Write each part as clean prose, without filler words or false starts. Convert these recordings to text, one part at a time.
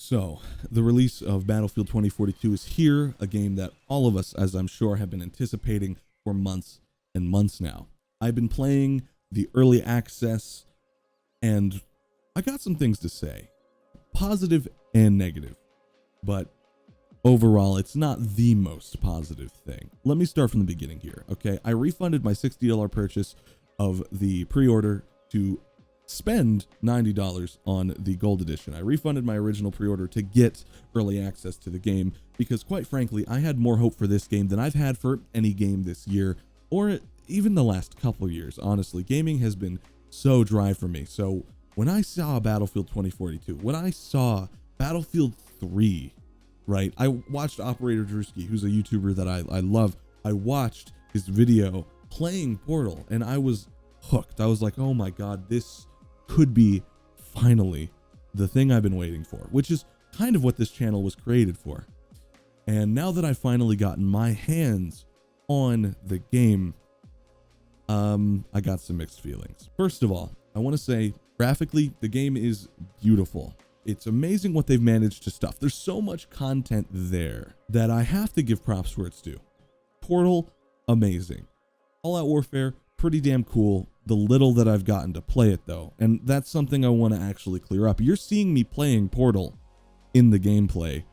So, the release of Battlefield 2042 is here, a game that all of us, as I'm sure, have been anticipating for months and months now. I've been playing the early access, and I got some things to say, positive and negative, but overall, it's not the most positive thing. Let me start from the beginning here, okay? I refunded my $60 purchase of the pre-order to spend $90 on the gold edition. I refunded my original pre-order to get early access to the game because, quite frankly, I had more hope for this game than I've had for any game this year or even the last couple years. Honestly, gaming has been so dry for me. So when I saw Battlefield 2042, when I saw Battlefield 3, right, I watched Operator Drewski, who's a YouTuber that I love. I watched his video playing Portal and I was hooked. I was like, oh my God, this could be finally the thing I've been waiting for, which is kind of what this channel was created for. And now that I've finally gotten my hands on the game, I got some mixed feelings. First of all, I want to say graphically, the game is beautiful. It's amazing what they've managed to stuff. There's so much content there that I have to give props where it's due. Portal, amazing. All Out Warfare, pretty damn cool. The little that I've gotten to play it though, and that's something I want to actually clear up. You're seeing me playing Portal in the gameplay,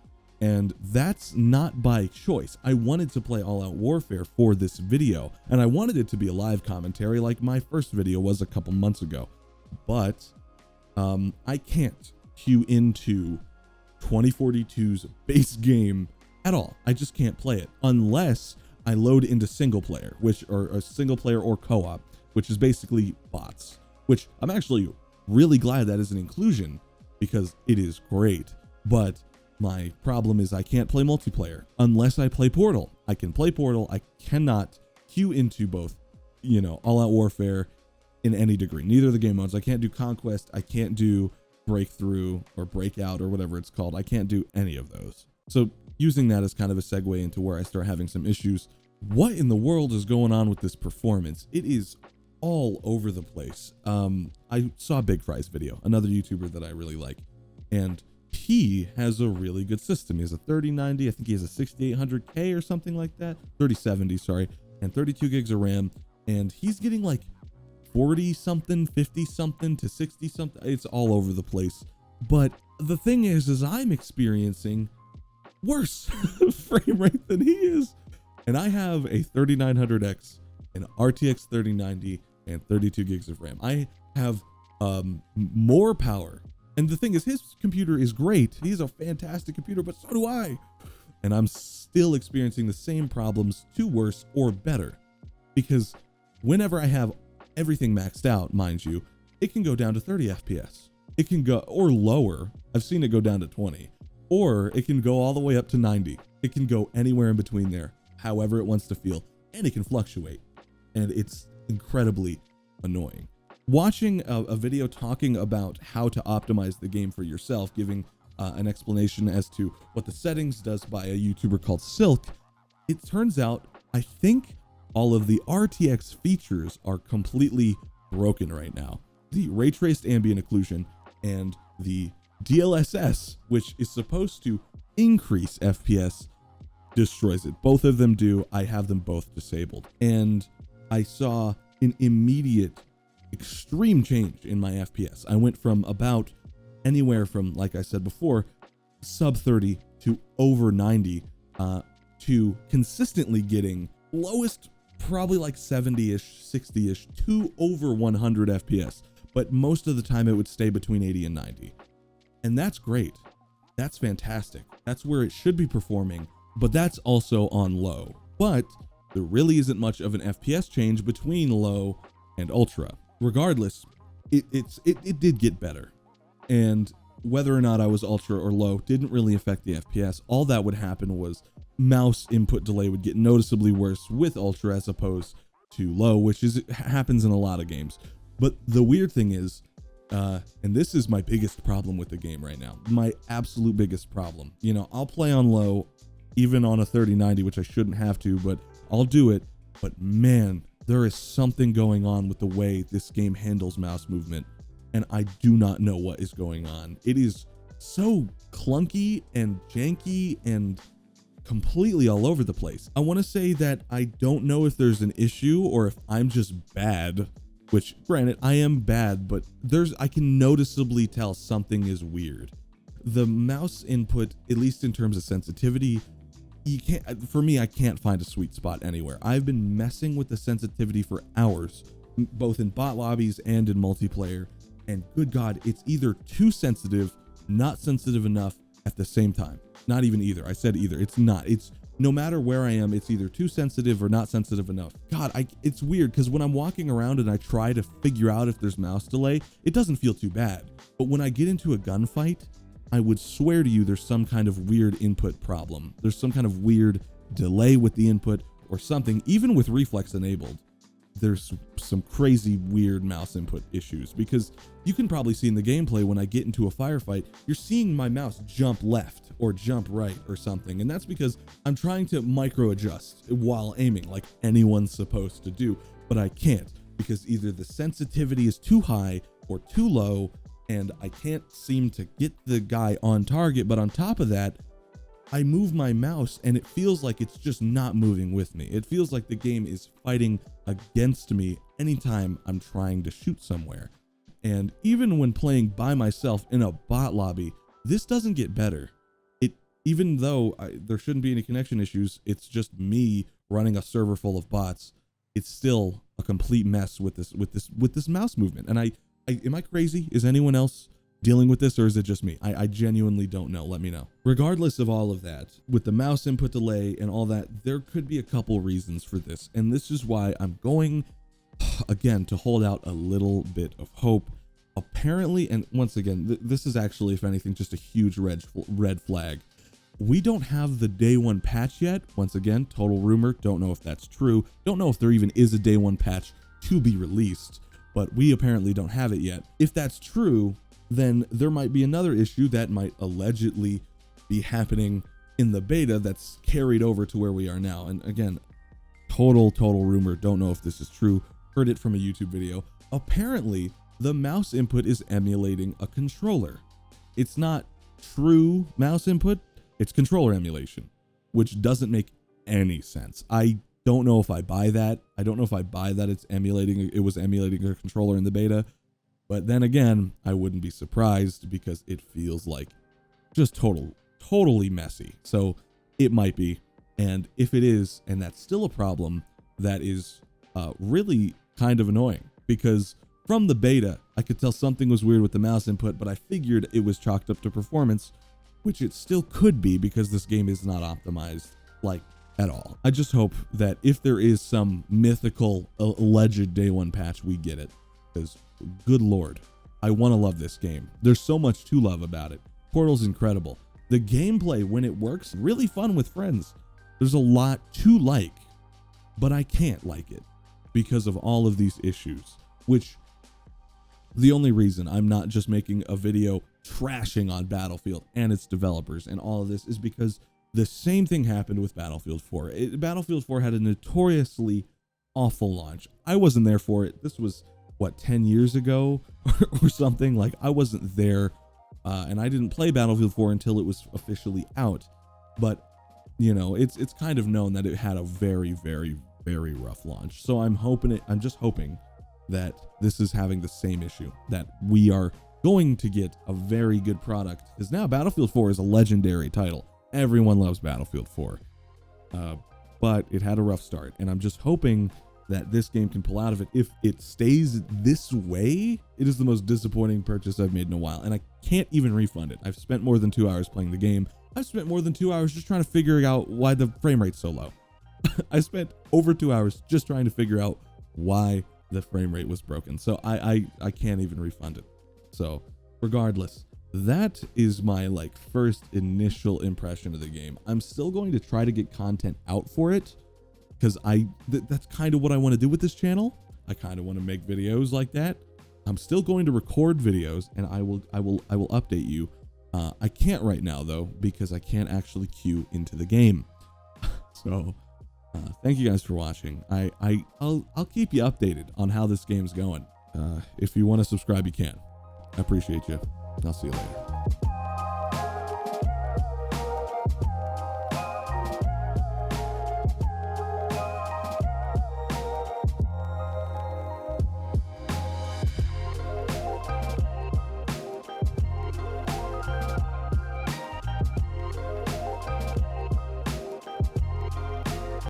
and that's not by choice. I wanted to play All Out Warfare for this video, and I wanted it to be a live commentary like my first video was a couple months ago, but I can't queue into 2042's base game at all. I just can't play it unless I load into single player, or single player or co-op, which is basically bots, which I'm actually really glad that is an inclusion because it is great. But my problem is I can't play multiplayer unless I play Portal. I can play Portal. I cannot queue into both, All Out Warfare in any degree. Neither of the game modes. I can't do Conquest. I can't do Breakthrough or Breakout or whatever it's called. I can't do any of those. So using that as kind of a segue into where I start having some issues. What in the world is going on with this performance? It is all over the place. I saw Big Fry's video, another YouTuber that I really like, and he has a really good system. He has a 3090, I think he has a 6800K or something like that, 3070, sorry, and 32 gigs of RAM, and he's getting like 40 something, 50 something to 60 something. It's all over the place. But the thing is I'm experiencing worse frame rate than he is. And I have a 3900X, an RTX 3090, and 32 gigs of RAM. I have more power. And the thing is, his computer is great. He's a fantastic computer, but so do I. And I'm still experiencing the same problems, to worse or better. Because whenever I have everything maxed out, mind you, it can go down to 30 FPS. It can go, or lower. I've seen it go down to 20. Or it can go all the way up to 90. It can go anywhere in between there, however it wants to feel. And it can fluctuate. And it's incredibly annoying. Watching a video talking about how to optimize the game for yourself, giving an explanation as to what the settings does by a YouTuber called Silk, it turns out, I think all of the RTX features are completely broken right now. The ray traced ambient occlusion and the DLSS, which is supposed to increase FPS, destroys it. Both of them do. I have them both disabled. And I saw an immediate extreme change in my FPS. I went from about anywhere from, like I said before, sub 30 to over 90 to consistently getting lowest probably like 70-ish, 60-ish to over 100 FPS. But most of the time it would stay between 80 and 90. And that's great. That's fantastic. That's where it should be performing, but that's also on low. But there really isn't much of an FPS change between low and ultra. Regardless, it did get better. And whether or not I was ultra or low didn't really affect the FPS. All that would happen was mouse input delay would get noticeably worse with ultra as opposed to low, which happens in a lot of games. But the weird thing is, and this is my biggest problem with the game right now, my absolute biggest problem. I'll play on low, even on a 3090, which I shouldn't have to, but I'll do it. But man, there is something going on with the way this game handles mouse movement, and I do not know what is going on. It is so clunky and janky and completely all over the place. I want to say that I don't know if there's an issue or if I'm just bad, which granted I am bad, but I can noticeably tell something is weird. The mouse input, at least in terms of sensitivity, for me, I can't find a sweet spot anywhere. I've been messing with the sensitivity for hours, both in bot lobbies and in multiplayer, and good God, it's either too sensitive, not sensitive enough at the same time. Not even either. I said either. It's not. It's no matter where I am, it's either too sensitive or not sensitive enough. God, it's weird because when I'm walking around and I try to figure out if there's mouse delay, it doesn't feel too bad. But when I get into a gunfight, I would swear to you there's some kind of weird input problem. There's some kind of weird delay with the input or something, even with reflex enabled. There's some crazy weird mouse input issues because you can probably see in the gameplay when I get into a firefight, you're seeing my mouse jump left or jump right or something. And that's because I'm trying to micro adjust while aiming like anyone's supposed to do, but I can't because either the sensitivity is too high or too low and I can't seem to get the guy on target. But on top of that, I move my mouse and it feels like it's just not moving with me. It feels like the game is fighting against me anytime I'm trying to shoot somewhere. And even when playing by myself in a bot lobby, this doesn't get better. Even though there shouldn't be any connection issues, it's just me running a server full of bots. It's still a complete mess with this mouse movement. And am I crazy? Is anyone else dealing with this, or is it just me? I genuinely don't know. Let me know. Regardless of all of that, with the mouse input delay and all that, there could be a couple reasons for this. And this is why I'm going, again, to hold out a little bit of hope. Apparently, and once again, this is actually, if anything, just a huge red flag. We don't have the day one patch yet. Once again, total rumor. Don't know if that's true. Don't know if there even is a day one patch to be released, but we apparently don't have it yet. If that's true, then there might be another issue that might allegedly be happening in the beta that's carried over to where we are now. And again, total rumor. Don't know if this is true. Heard it from a YouTube video. Apparently, the mouse input is emulating a controller. It's not true mouse input. It's controller emulation, which doesn't make any sense. I don't know if I buy that. I don't know if I buy that it was emulating a controller in the beta. But then again, I wouldn't be surprised because it feels like just totally messy. So it might be. And if it is, and that's still a problem, that is really kind of annoying because from the beta, I could tell something was weird with the mouse input, but I figured it was chalked up to performance, which it still could be because this game is not optimized like at all. I just hope that if there is some mythical alleged day one patch, we get it, because good Lord, I want to love this game. There's so much to love about it. Portal's incredible. The gameplay, when it works, really fun with friends. There's a lot to like, but I can't like it because of all of these issues, which the only reason I'm not just making a video trashing on Battlefield and its developers and all of this is because the same thing happened with Battlefield 4. Battlefield 4 had a notoriously awful launch. I wasn't there for it. This was, what, 10 years ago or something? Like, I wasn't there, and I didn't play Battlefield 4 until it was officially out. But, you know, it's kind of known that it had a very rough launch. So I'm just hoping that this is having the same issue, that we are going to get a very good product, because now Battlefield 4 is a legendary title. Everyone loves Battlefield 4, but it had a rough start, and I'm just hoping that this game can pull out of it. If it stays this way, it is the most disappointing purchase I've made in a while, and I can't even refund it. I've spent more than 2 hours playing the game. I've spent more than 2 hours just trying to figure out why the frame rate's so low. I spent over 2 hours just trying to figure out why the frame rate was broken. So I can't even refund it. So regardless, that is my first initial impression of the game. I'm still going to try to get content out for it, because that's kind of what I want to do with this channel. I kind of want to make videos like that. I'm still going to record videos, and I will update you. I can't right now though, because I can't actually queue into the game. So thank you guys for watching. I'll keep you updated on how this game's going. If you want to subscribe, you can. I appreciate you. I'll see you later.